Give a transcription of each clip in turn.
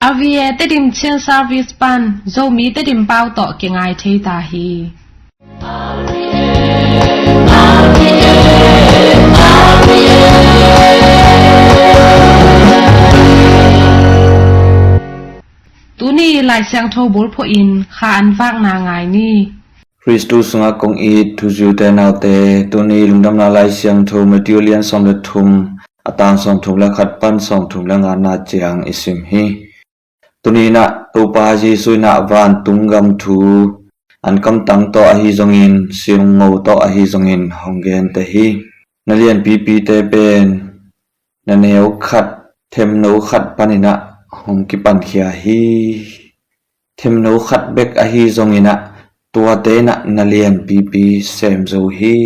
avie te dim chen service pan zo mi te dim pau to ke ngai thei ta hi tu ni lai sang tho bol pho in kha an wak na ngai ni Christus nga kong I thu ju te nau te tu ni lungdam na lai siang thu material som le thum atang som thum la khat pan som thum la nga na chiang isim hi tu ni na tu pa ji sui na van tungam thu an kam tang to a hi zongin siung ngau to a hi zongin honggen te hi na lian pp te pen na neu khat them no khat panina hong ki pan khia hi them no khat bek a hi zongina tua te na nalian pp sem zo hi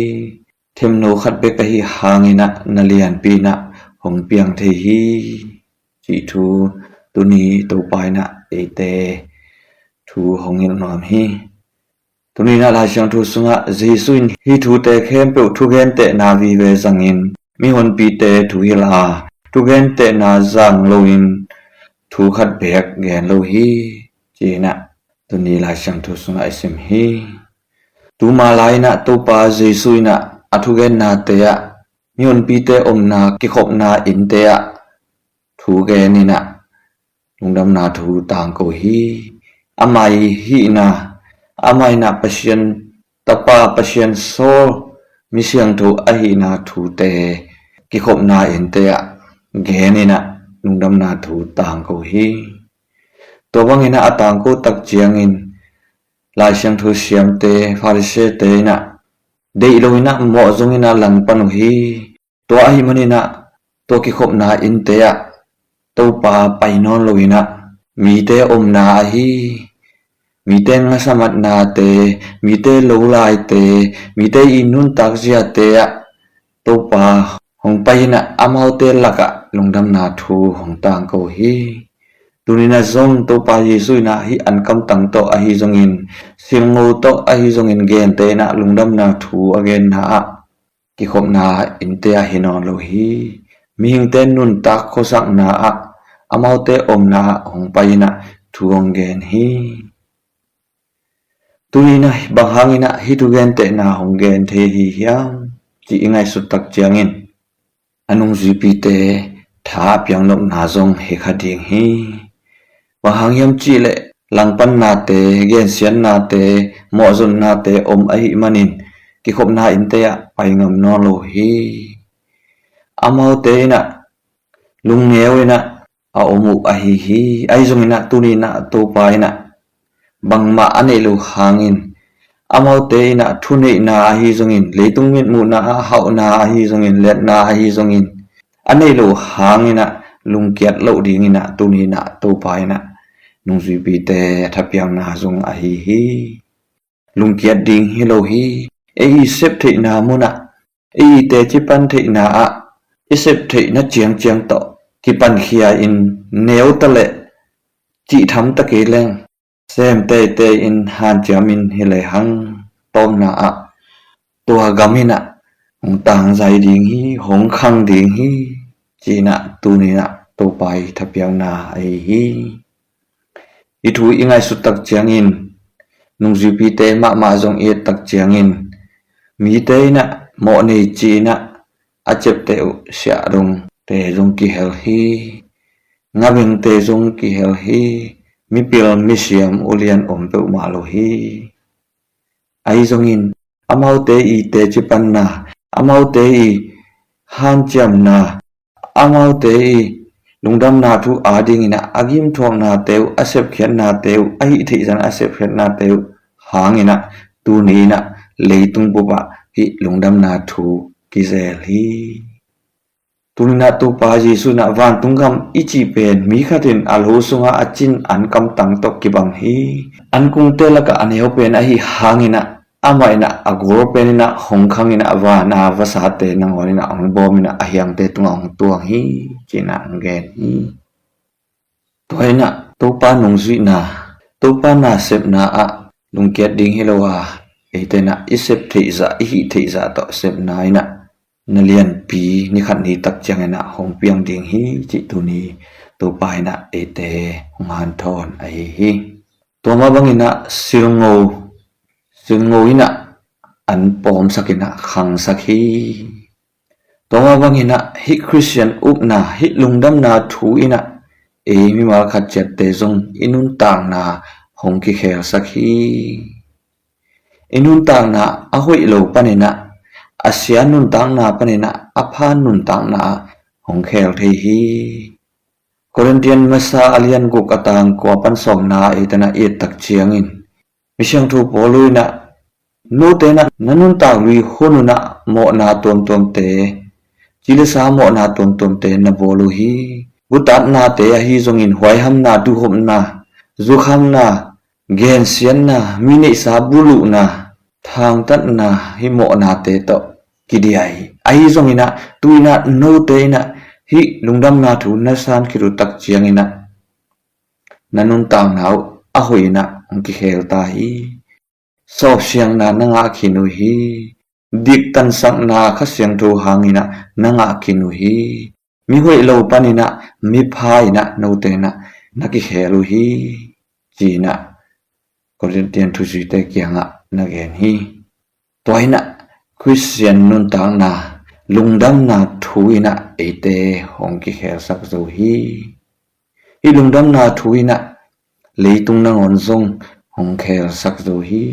them no khat bek a hi hangina nalian pi na hong piang the hi chi thu tu ni to pai na e te thu hong in nam hi tu ni na la siang thu sunga jesuin hi thu te khem pe thu gen te na vi ve zangin mi hon pi te thu hi la thu gen te na zang loin thu khat bek gen lo hi chi na tu ni la siang thu sunga isim hi tu ma lai na to pa jesu na athu gen na te ya mi hon pi te om na ki khop na in te ya thu gen ni na lungdam na thu tang ko hi amai hi na amai na pasien tapa pasien sol mi siang thu a hi na thu te ki khop na in te ya ge ni na lungdam na thu tang ko hi to bang ina atang ko tak chiang in lai siang thu siam te pharise te na dei lo ina mo zong ina lang pan hi to a hi mani na to ki khop na in te ya to pa pai non lo ina mi te om na hi mi te nga samat na te mi te lo lai te mi te inun tak zia te ya to pa hong pai na amau te laka lungdam na thu hong tang ko hi tunina zong to pa yesu na hi an kam tang to a hi zong in singo to a hi zong in gen te na lungdam na thu again na ki khop na in te a hinon lo hi mi hing te nun tak kho sak na amau te om na hong pai na thu ong gen hi tunina bang hangina hi tu gen te na hong gen the hi hiam chi ingai su tak chiangin anung gp te tha piang nok na zong he kha ding hi bang hang yam chi le lang pan na te gen sian na te mo zon na te om a hi manin ki khop na in te ya pai ngam no lo hi amau te na lung neu na a omu a hi ai zong ina tuni na to pai na bang ma ane lo hangin amau te na thune na a hi zong in leitung mit mu na hau na a hi zong in let na a hi zong in ane lo hangina lung kiat lo ding ina tuni na to pai na nung zui pi te thapiang na zong a hi lung kiat ding hi lo hi ei sep the na mu na ei te chi pan the na a sep the na chiang chiang to ki pan khia in neu ta le chi tham ta ke leng sem te te in han chamin hi le hang tom na tua gamina hong tang zai ding hi hong khang ding hi chi na tu ni na to pai thapiang na ai hi I thu ingai su tak chiang in nung gp te ma zong e tak chiang in mi te na mo nei chi na a chep te sia rong te zong ki hel hi ngabing te zong ki hel hi mi pil mi siam ulian om pe ma lo hi ai zong in amau te I te chi pan na amau te I han cham na amau te I lungdam na thu ading ina agim thong na teu asep khian na teu ai thi jan asep khian na teu hang ina tu ni na leitung bu ba hi lungdam na thu ki zel hi tunina tu pa jesu na van tungam ichi pen mi khatin alho sunga achin an kam tang tok ki bang hi an kung te laka an heu pen a hi hangina amai na agor pen na hong khang ina wa na vasa te nang wani na ang bom ina ahyang te tunga ong tuang hi china ngen hi toina to pa nong zui na to pa na sep na lung kiat ding hilowa eitena isep theiza hi theiza to sep na ina nalian pi ni khat ni tak chang na hong piang ding hi chi tu ni ตัวไปนะเอเตหงหันทอนไอฮีตัวมาบังอินะสิงโงอินะอันปอมสักินะขังสักฮีตัวมาบังอินะฮิคริสเตียนอุบนะฮิลุงดำนาทูอินะเอมิมาขัดเจ็ดเตจงอินุนต่างนาหงกิเขลสักฮีอินุนต่างนาอหุยโลปนินะอาเซียนุนต่างนาปนินะอภานุนต่างนาหงเขลเทฮีโครินเตียนมาซาอเลียนกุกตางกว่าปันสองนาเอตนาเอตักเชียงินมิเชียงทูปอลุยนะนูเตนะนันุนต่างลุยหุนุนะโมนาตวมเตจิลสาโมนาตวมเตนบอลุฮีบุตัดนาเตอฮีจงอินหวยหำนาดูหมนาจุคำนาเกนเซียนนามินิสาบุลุนาทางตัดนาฮิโมนาเตโตกิดีไอไอจงอินะตุยนะโนเตนะฮิลุงดำนาทูนัสานคิรุตักเจียงอินะนันุนต่างนาวอหุยนะองกิเขลตาฮีสอบเสียงนานังอาคินุฮีดิกตันสักนาข้าเสียงทูหางอินะนังอาคินุฮีมิหวยโลปันินะมิพายนะโนเตนะนักิเขลุฮีจีนะกอรินเตียนทุจิเตเกียงะนักเอ็นฮีตัวอินะคริสเตียนนุนต่างนาลุงดำนาทูอินะเอเตหงกิเขลสักโซฮีฮิลุงดำนาทูอินะเลยตุงนางอนซงหงเขลสักโซฮี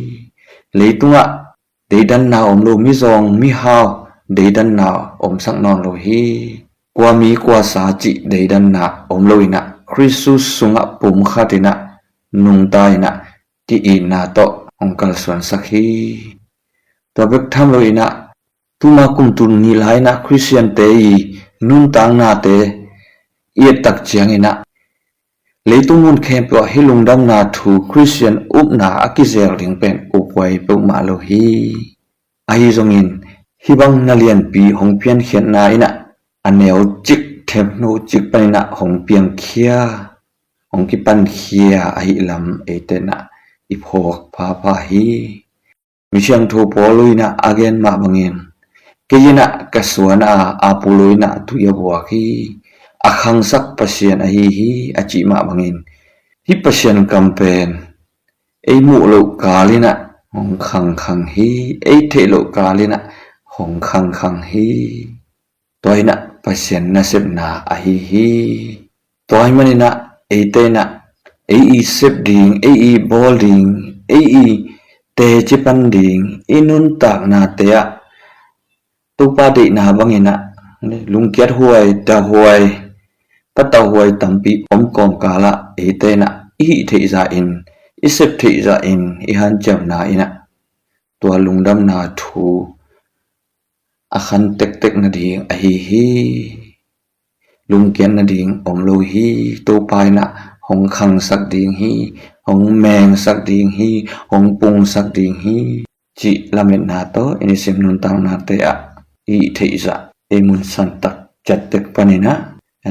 เลยตุงะเดดันนาอมโลมิซองมิฮาวเดดันนาอมสักนอนโลฮีกว่ามีกว่าสาจิเดดันนาอมโลอินะคริสตุสสุงะปุ่มขัดินะนุงตายนะที่อินาโตหงกัลสวนสักฮีตัวเบกทำโลอินะตุมาคุมตุนนิลายนะคริสเตียนเตยีนุนต่างนาเตเอียตักเจียงอินะเลยตุมุนเข้มเปาะให้ลุงดำนาทูคริสเตียนอุบนาอากิเซลลิงเป็นอุบไว้เปามาโลฮีไอจงอินฮิบังนาเลียนปีหงเพียนเขียนนาอินะอันเนวจิกเทมโนจิกปนินะหงเปียงเคียหงกิปันเคียไอลำเอเตนะอิพอกพาฮีมิเชียงทูปอลุยนะอาเกนมาบังอินเกยินะกสวนอาปูลุยนะตุยบัวฮีอาคังสักปัสยันอาฮีอาจิมาบังอินฮิปัสยันกัมเปนไอมุโลกาลินะหงคังฮีไอเทโลกาลินะหงคังฮีตัวอินะปัสยันนาเซบนาอาฮีตัวอิมันอินะไอเตนะไอเซบดิงไอบอลดิงไอเตจิปันดิงอินุนตากนาเตะตุปาดินาบังอินะลุงเกียรหวยตาหวยปัตตาหวยตัมปีอมกอมกาละเอเตนะอีเทจาอินอิเซปเทจาอินอิฮันจับนาอินะตัวลุงดำนาทูอาคันเต็กนาดิงอฮีลุงเกียรนาดิงอมโลฮีตุปายนะหงคังสักดิงฮีหงแมงสักดิงฮีหงปุงสักดิงฮีจิลาเมนาโตอินิสิมนุนตังนาเตะอีเทจาเอมุนสันตักจัดเต็กปานินะ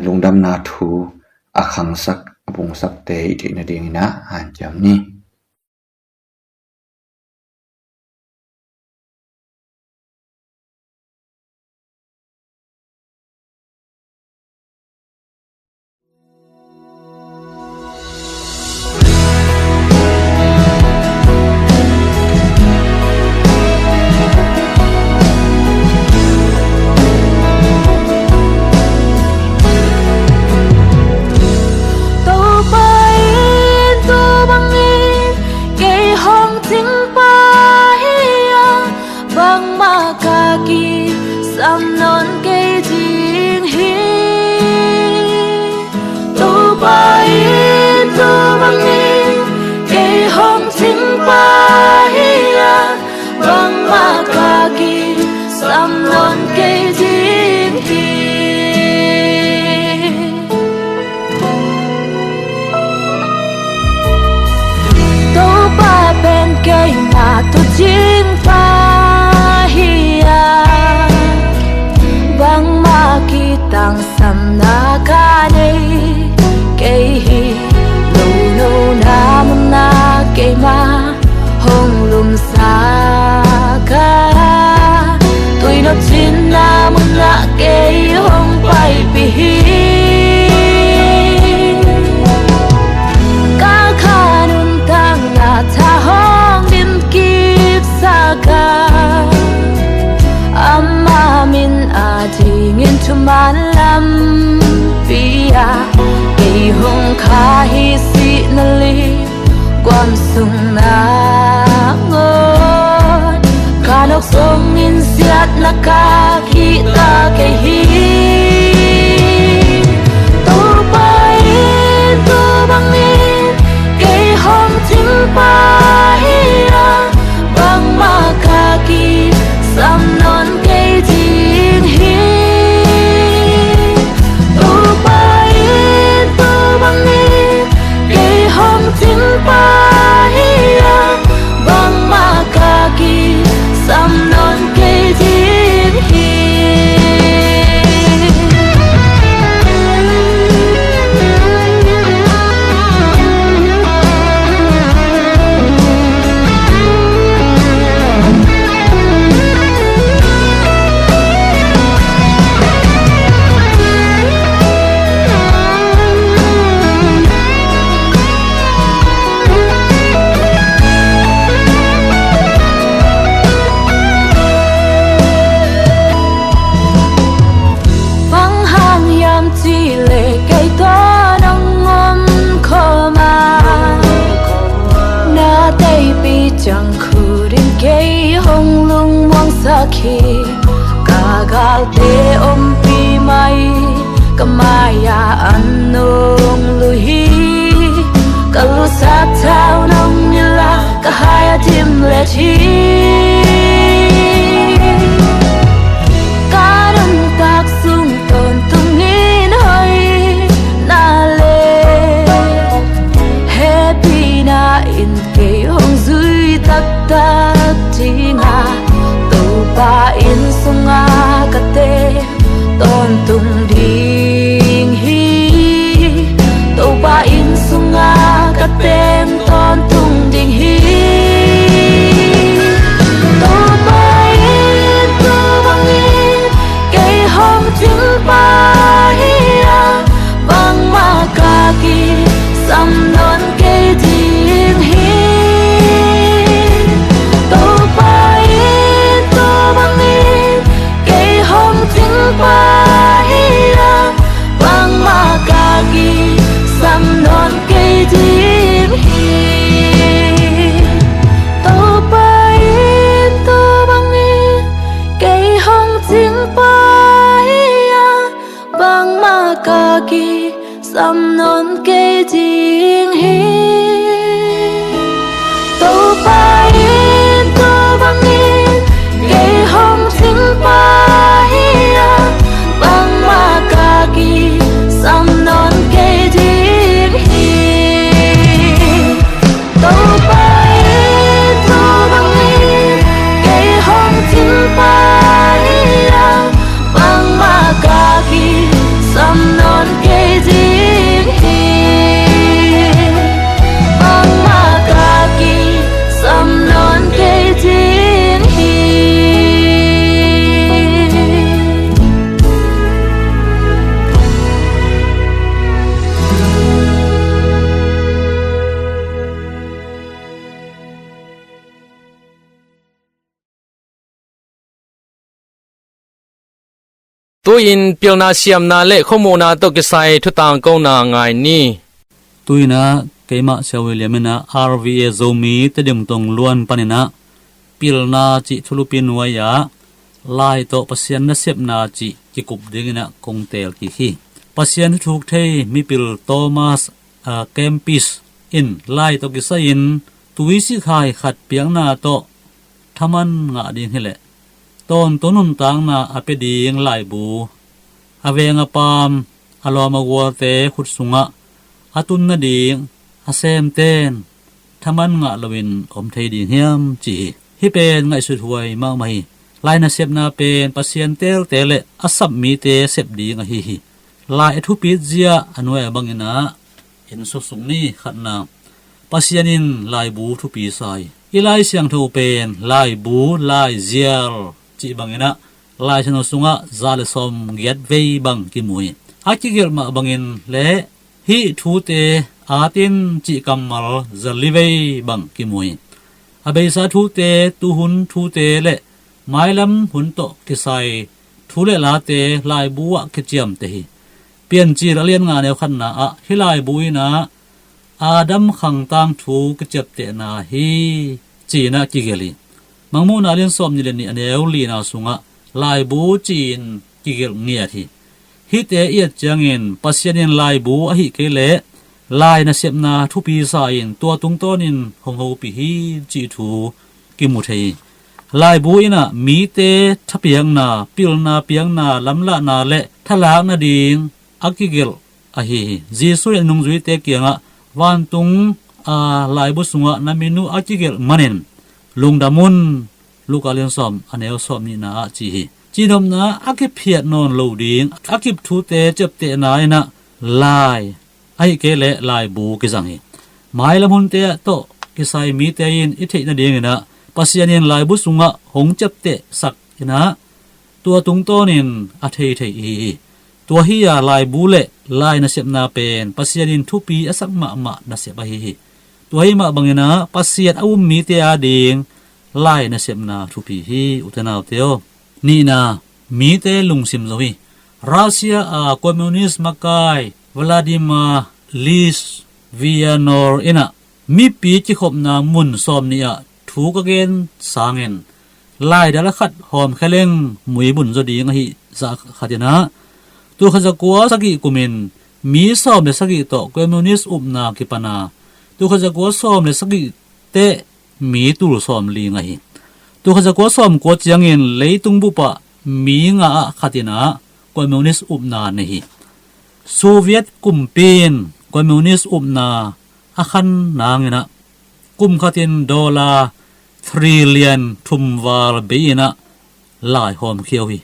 ลุงดำนาทูอาคังสักปุงสักเตอิทินาดิงนะหันจำนี้Tang sam na ka nei ke hi lo na mun na ke ma hong lum sa ka tui no chin na mun na ke hong pai pi hi naka kita ke hi tu pai tu bangin ke hom tin pa hiya bang makaki sam non ke jing hi tu pai tu bangin ke hom tin pa hiya bang makaki sam non ke jing hi chẳng khu đến cây hồng lung mong xa khi cả gal te om pi mai kamaya an nong lu hi kalu sa thao nong la ka hai tim le thi ka dong tak sung ton tung in hơi na le happy na in cây hồng dưới tắc tắc tinga tu pa in sunga kate ton tung ding hi tu pa in sunga kate ton tung ding hi tu pa in tu bangin cây hom tin pa hiya bang makaki sam non cây ding hi pa hiya bang makaki sam non cây jim hi to pa in to bang in cây hong jing pa hiya bang makaki sam non cây jing hi to pa in to bang in cây hong jing pa bang makaki sam non cây jing hi to pa in to bang in cây hong jing pa hiya bang makaki sam non cây jing hi bang makaki sam non cây jing hi. tu in pilna siam na le khomona to ke sai thu tang ko na ngai ni tuina keima sewiliamina RVA zomi tedim tong luan panina pilna chi thulupin waya lai to pasian na sep na chi kikup dingina kongtel ki hi pasian thuk thei mi pil Thomas Kempis in lai to ki sain tuisi khai khat piang na to thaman nga ding hele ton tonun tang na apeding lai bu avenga pam aloma wote khut sunga atun na ding asem ten thaman nga lawin om thei ding hiam chi hi pen ngai su thuai ma mai lai na sep na pen pasien tel tele asap mi te sep ding a hi hi lai thu pi zia anoi bangina in su sung ni khatna pasianin lai bu thu pi sai ilai siang thu pen lai bu lai zial chi bangina lai chano sunga zale som giat vei bang ki mui akigel ma bangin le hi thu te atin chi kamal zalivei bang ki mui abei sa thu te tu hun thu te le mailam hun to ki sai thu le la te lai buwa ki chiam te hi pian chi ra lien nga ne khan na a hilai buina adam khang tang thu ki chep te na hi chi na ki geli mangmu na len som ni le ni aneu li na sunga ลายบูจีนกิเกลเงียทีฮิเตเอียดจังอินปัสยันลายบูอหิเกเลลายนะเสพนาทุปีสาอินตัวตุงต้นินหงหูปีฮีจีทูกิมุเทลายบูอินะมีเตทะเปียงนาปิลนาเปียงนาลำละนาเลทะลากนาดิงอักิเกลอหิจีสุยนุงจุยเตเกียงะวันตุงลายบุสุงะนามินุอักิเกลมันินลุงดามุนลูกอาเลียนสอมอันเอลสอมนี่นาจีดมนะอักิเพียดนอนโลดิงอักิบทูเตเจ็บเตนายนะลายไอเกเลลายบูกิจังฮีหมายละมุนเตะโตกิไซมีเตยินอิเทนะเดียงนะปัสยานินลายบุสุงะหงจับเตสักนะตัวตุงโตนินอเทเทอีตัวฮียาลายบูเลลายนะเสพนาเป็นปัสยานินทุปีอสักมะนะเสบะฮีตัวฮีมะบังนะปัสยาอุมมีเตอาดิงลายนะเสพนาทุปีฮีอุตนาวเตโอนี่นะมีเตลุงซิมโลฮีรัสเซียคอมมิวนิสต์มากายวลาดิมาลิสเวียนอร์อินะมีปีจิขบนามุนซอมเนียถูกเกนสางเงินลายดาลขัดหอมแคเลงมุยบุญจดีงหิสักขัดนะตัวขจักวัวสกิกุมินมีซอมเลสกิโตคอมมิวนิสต์อุบนากิปนาตัวขจักวัวซอมเลสกิเตมีตุลซอมลีงหิตัวขจักวัวซอมกวดยังเงินเลยตุงบุปะมีงาขัดนะคอมมิวนิสต์อุบนาเนหิโซเวียตกุมเป็นคอมมิวนิสต์อุบนาอาคันนางนะกุมขัดินดอลลาร์ทริลเลียนทุมวาลเบียนะลายหอมเขียวฮี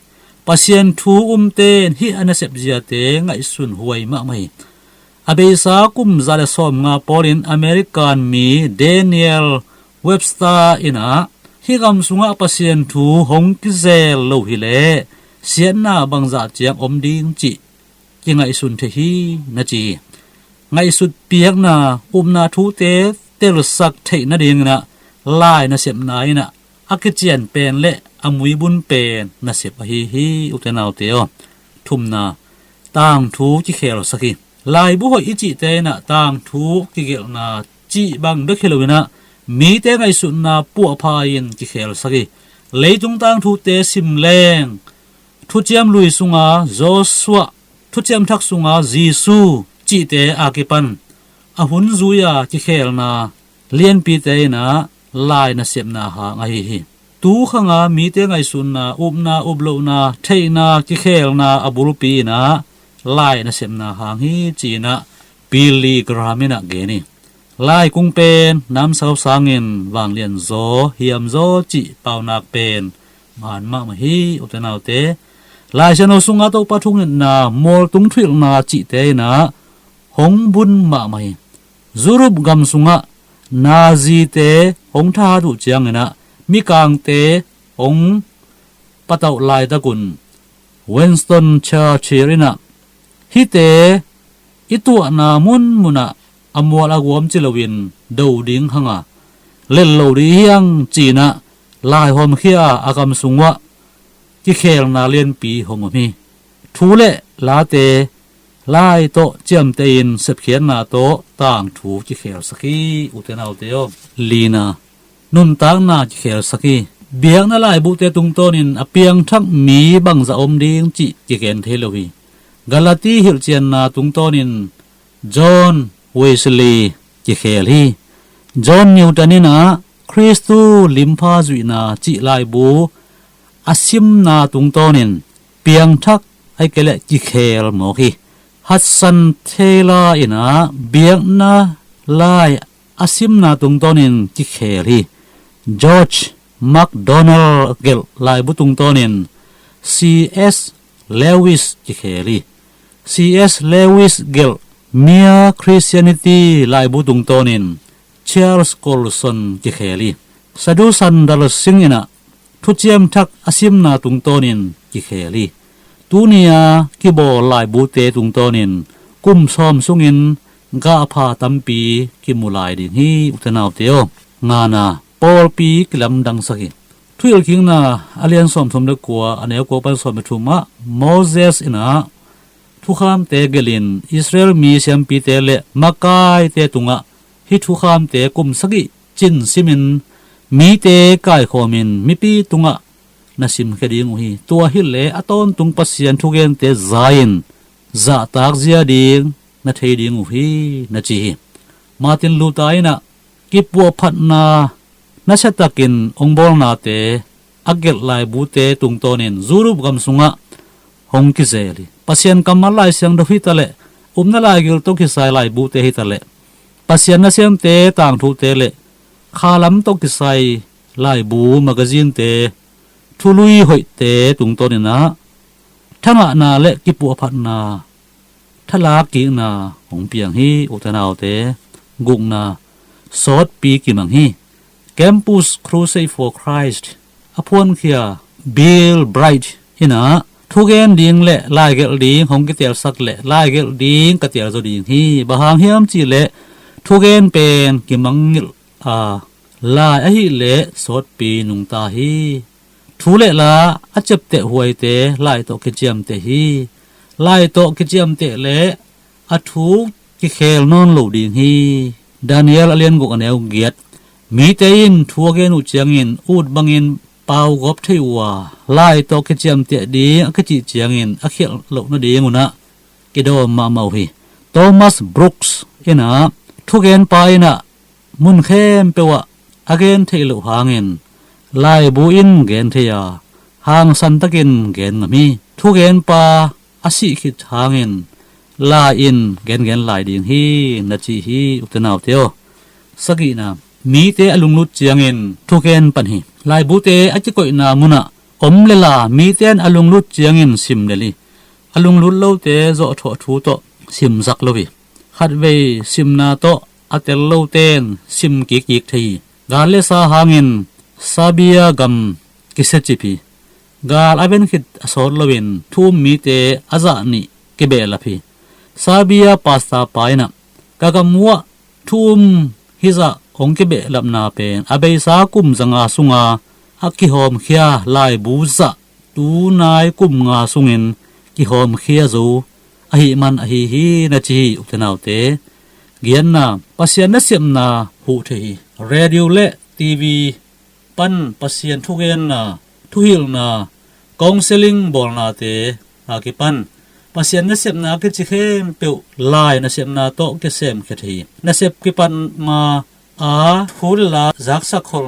ปัสยันทูเตนฮีอันเซบเจียเตงไอสุนหวยมะไม่อเบซากุมซาเลสอมงาปอลินอเมริกันมีเดนิเอลเว็บสตาร์อินะฮีกำสุงะปัสยันทูฮงกิเซลโลฮิเลเสียนนาบังซาเจียงอมดิงจิยังไงสุนเทฮีนะจีไงสุดเปียกนานาทูเตเตลสักเทนะดิงนะลายนะเสียบนายนะอักเจียนเป็นเละอมุยบุญเป็นนะเสียบฮีอุตนาวเตอทุมนาต่างทูจิเคลสักลายบุหอิจิเตนะต่างทูจิเคลนาจีบังเดเคลวินะมีเตไงสุนนาปัวพายินจิเคลสักเลยจงต่างทูเตสิมแรงทุเจียมลุยสุงาโจสวะทุเจียมทักสุงาจีซูจีเตอากิปันอาหุนซุยาจิเคลนาเลียนปีเตนะลายนะเสียบนาหาไงฮีตูขงามีเตไงสุนนาอุบนาอุบโลนาเทนาจิเคลนาอบุรุปีนะลายนะเสียบนาหางฮีจีนะปิลีกรามินะเกนีลายกุงเป็นน้ำสาวสางินวางเลียนโซเฮียมโซจิเปานักเป็นมันมากมาฮีอุตนาวเตลายชนสุงาโตปะทุงนามอลตุงทวิลนาจิเตนะหงบุญมาไม่จุรุบกำสุงะนาจีเตหงท่าดุจังนะมีกางเตหงปะเต่าลายตะกุนเวนสตันเชอร์ชิรินะฮิเตอิตัวนามุนมุนะอมวลอากวมจิลวินดูดิ้งหังะเล่นโลดียังจีนะลายหอมเขียอากำสุงวะที่เคลนาเลียนปีหงมีทูเลลาเตลายโตเจียมเตยินเสพเขียนนาโตต่างถูจิเคลสกีอุเทนเอาเตโอลีนานุนต่างนาจิเคลสกีเบียงนาลายบุเตตุงโตนินอเปียงทักมีบังจะอมดิงจิเกนเทโลวีกาลาตีฮิลเจียนนาตุงโตนินจอห์นเวสลีจิเคลฮีจอห์นนิวตันนินะคริสตูลิมพาจุยนาจิลายบูอาซิมนาตุงโตนินเปียงทักไอเกเลจิเคลโมกีฮัสซันเทลาอินะเบียงนาลายอาซิมนาตุงโตนินจิเคลฮีจอร์จแมคโดนัลด์เกลลายบุตุงโตนิน C.S. Lewis จิเคลี C.S. Lewis เกลเมียคริสเตียนิตี้ลายบุตุงโตนิน Charles Colson จิเคลีสะดุสันดัลสิงอินะทุเจียมทักอาซิมนาตุงโตนินจิเคลีตูเนียกิโบลายบูเตตุงโตนินกุมซอมสุงินกาพาตัมปีกิมุลายดิฮีอุตนาวเตโองานาปอลปีกิลำดังสักทุยคิงนาอเลียนสอมสมเด็จกัวอันเอกัวปันสอมเปทุมะโมเสสอินะทุกขามเตเกลินอิสราเอลมีเซียมปีเตเลมักกายเตตุงะฮิทุกขามเตกุมสักจินซิมินมีเตกายโคมินมิปีตุงะ na sim khe ding hi tua hi le aton tung pasian thu gen te zain za tak zia ding na thei ding hi na chi Martin Luther na ki pu phat na satakin ongbol na te agel lai bu te tung tonin zurup gam sunga hong ki zeli pasian kamal lai siang do hi tale umna lai gil to ki sai lai bu te hi tale pasian na siam te tang thu te le khalam to ki sai lai bu magazine te thului hoi te tung tonin na thanga na le ki pu phat na thala ki na hong piang hi utanaw te gung na sot pi ki mang hi Campus Crusade for Christ upon kia Bill Bright ina thugen ding le lai gel ding hong ki tel sak le lai gel ding ka tel zo ding hi bahang hiam chi le thugen pen ki mangil lai a hi le sot pi nung ta hi thu le la a chep te huai te lai to ki chiam te hi lai to ki chiam te le a thu ki khel non lo ding hi Daniel alien go aneu giat mi te in thugen u chiangin ut bangin pau gop theiwa lai to ki chiam te di ka chi chiangin a khel lo na ding una ki do ma mau hi Thomas Brooks ina thugen pa ina mun khem pewa again theilo hangin lai bu in gen theya hang san takin gen ngami thugen pa asi khit hangin la in gen lai ding hi na chi hi utanaw teo sagi na mi te alung lut chiangin thuken pan hi lai bu te achi koi na muna om le la mi ten alung lut chiangin sim leli alung lut lo te zo tho thu to sim zak lowi khat ve sim na to atel lo ten sim ki ki thei gale sa hangin sabia gam kisechipi gal aben khit asor lowin thum mi te aza ni ke be la phi sabia pasta paina kagamwa thum hiza ongke be lapna pen abei sa kum zanga sunga aki hom khia lai buza tu nai kum nga sungin ki hom khia zo ahi man ahi hi na chi utanaw te gian na pasian na siam na hu thei radio le tv pan pasian thugen na thuhil na counseling bol na te akipan pasian na sep na ke chi khem pe lai na sep na to ke sem khe thei na sep ki pan ma a thul la zak sak khol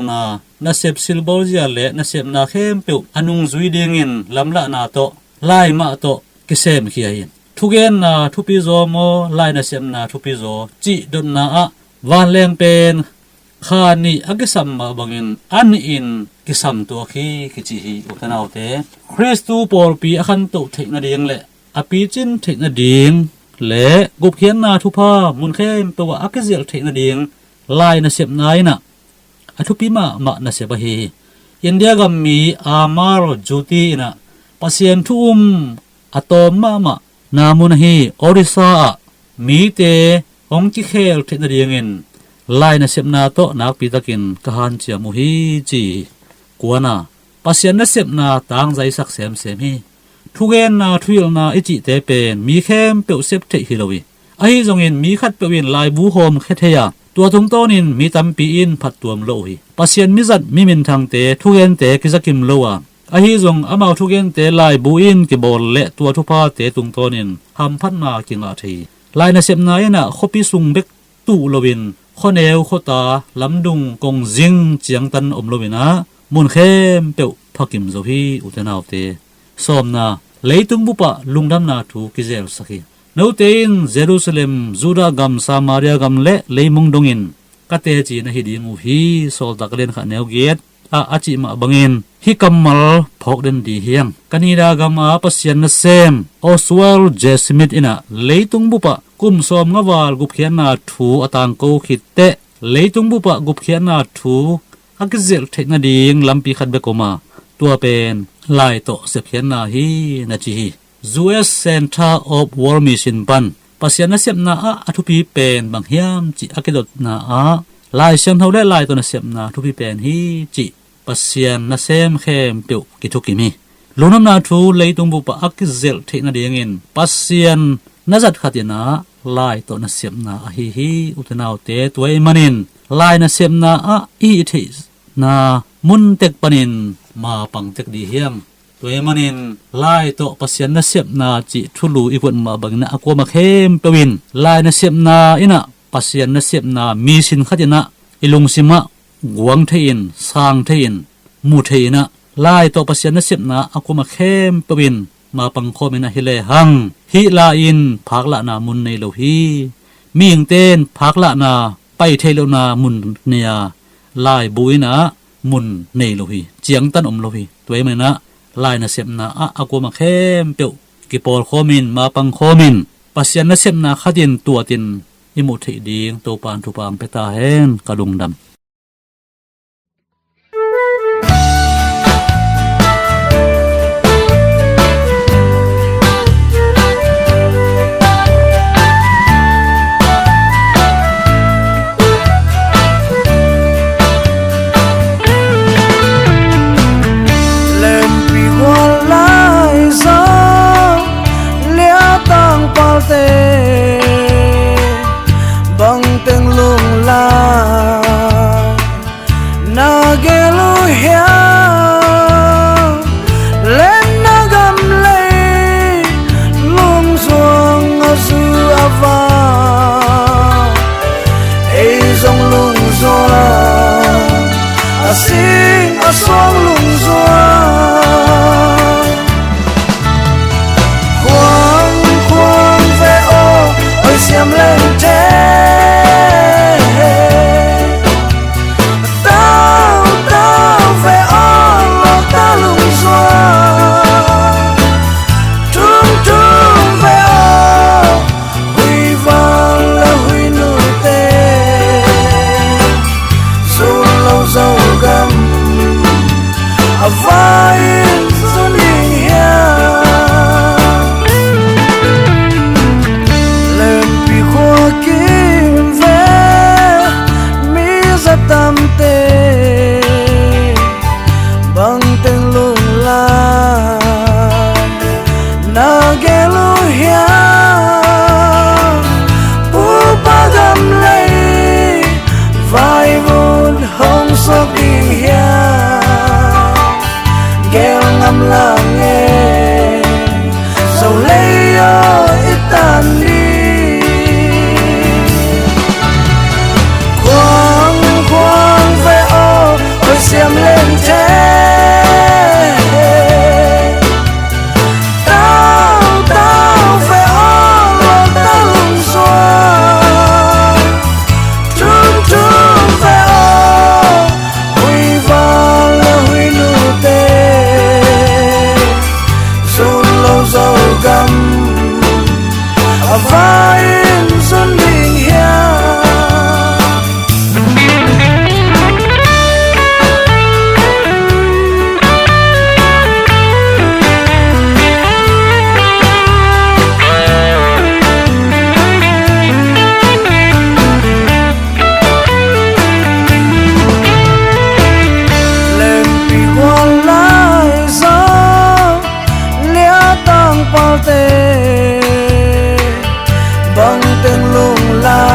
na sep silbol zia le na sep na khem pe anung zui ding in lamla na to lai ma to ke sem khi ai thugen na thupi zo mo lai na sep na thupi zo chi don na a van leng pen khani agisam ma bangin an in kisam to khi ki chi hi utanaw te Christu por pi akhan to thei na ding le api chin thei na ding le gup khian na thupa mun khem pe wa akazel thei na ding lai na sep nai na athupi ma na se ba hi India gam mi amar juti na pasien thum atom ma namun hi orisa mi te ong chi khel thei na ding in lai na sep na to nak pi takin kahan chia mu hi chi kuana pasien na sep na tang zai sak sem hi thugen na thuil na ichi te pen mi khem pe sep thei hilowi ai zongin mi khat pe win lai bu hom khetheya tua thung tonin mi tampi in phat tuam lo hi pasien mi zat mi min thang te thugen te kizakim lowa ahi zong amau thugen te lai bu in ki bol le tua thupa te tung tonin ham phat na kinga thei lai na sep na ina khopi sung bek tu lowin khoneu khota lamdung kong jing chiang tan om lowina mun khem pe phakim zo hi utanaw te somna leitung bupa lungdam na thu kizel sakhi notein Jerusalem Juda gam Samaria gam le leimung dongin kate chi na hiding u hi sol taklen kha neu get achi ma bangin hi kamal phok den di hiang kanida gam a pasian na sem Oswald J. Smith ina leitung bupa kum som ngawal gup khian na thu atang ko khitte leitung bupa gup khian na thu akizel thekna ding lampi khat be koma tua pen lai to se khian na hi na chi hi US Center of War Mission pan pasian na sep na athupi pen bang hiam chi akidot na lai sem thole lai to na sep na thupi pen hi chi pasian na sem khem pe ki thuki mi lunam na thu leitung bu pa akizel thena ding in pasian na zat khatina lai to na sep na hi utanaw te tuai manin lai na sep na i this na mun tek panin ma pang tek di hiang toy manin lai to pasien na sep na chi thulu ikon ma bangna akwa ma khem pewin lai na sep na ina pasien na sep na mi sin khatina ilung sima guang thein sang thein mu theina lai to pasien na sep na akwa ma khem pewin ma pang khomina hile hang hi la in phak la na mun nei lo hi ming ten phak la na pai thelo na mun nia lai buina mun nei lo hi chiang tan lo hi toy mai na lai na sep na akwa ma khem pe ki por khomin ma pang khomin pasien na sep na khatin tuatin imu thei ding to pan thu pang peta hen kalung dam sing a song lung doang khoang khoang ve o ôi xiêm lên thế tao tao ve o lo ta lung doang tung tung ve o huy vang là huy nụ tê dù lâu dâu gầm vai xuân đi lên bị khoa kim ve mi ra tâm tê bằng tên lung la na ghé lu hia u ba gam lấy vai vun hồng sọc đi ngam la nghe dầu lấy ít tan đi khoang khoang ve o ôi xiêm lên thế tao tao ve o lo ta lung xoa trung trung ve o huy vang là huy nụ tê dâu gầm vai xuân đình hiang lên bị quan lại gió lia tang bao tê bằng tên lung la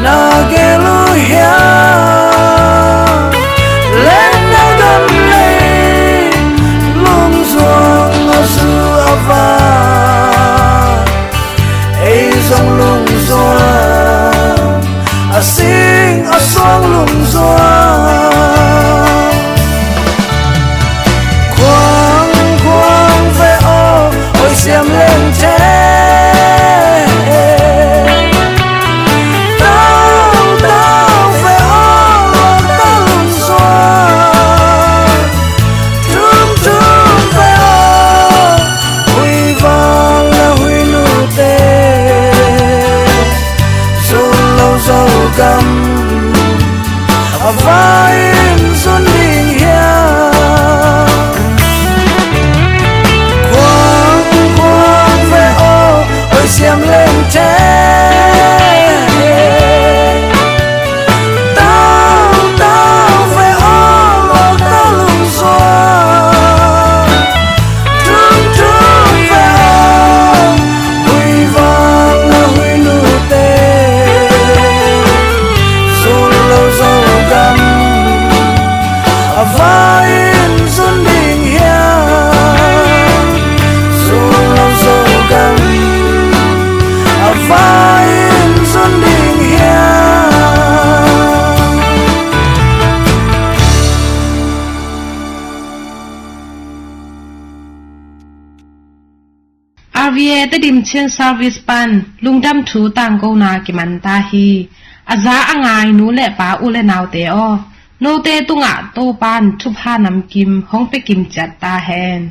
na ghé lu hia lên na gam lấy lung doang ở su ava ấy dòng lung doang a sing a song lung doang xiêm lên thế tao tao ve o ta lung doang trung trung ve o huy vang là huy nụ tê dù lâu dâu gầm vai xuân đình hiang xiêm lên thế tao tao ve o lo ta lung doang trung trung ve o huy vang là huy nụ tê dù lâu dâu gầm RVA te dim chen service pan lungdam thu tang ko na ki man ta hi aza angai nu le pa u le naw te o no te tunga to pan thu pha nam kim hong pe kim chat ta hen